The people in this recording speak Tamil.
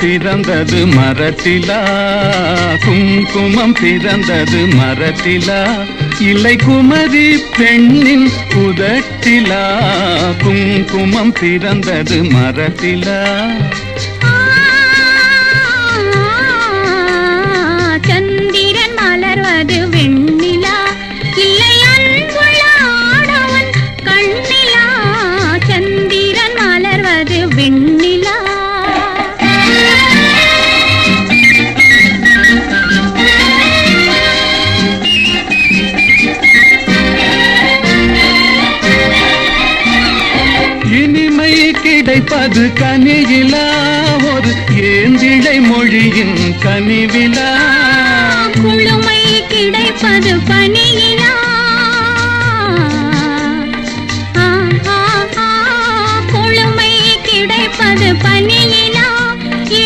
பிறந்தது மரத்திலா குங்குமம் பிறந்தது மரத்திலா இல்லை குமரி பெண்ணின் உதட்டிலா குங்குமம் பிறந்தது மரத்திலா சந்திரன் மலர்வது வெண்ணிலா இல்லை அன்புள்ள ஆடவன் கண்ணிலா சந்திரன் மலர்வது வெண்ணிலா இனிமை கிடைப்பது கனியிலா ஒரு ஏந்திழை மொழியின் கனிவிலா குளுமை கிடைப்பது பனியிலா குளுமை கிடைப்பது பனியிலா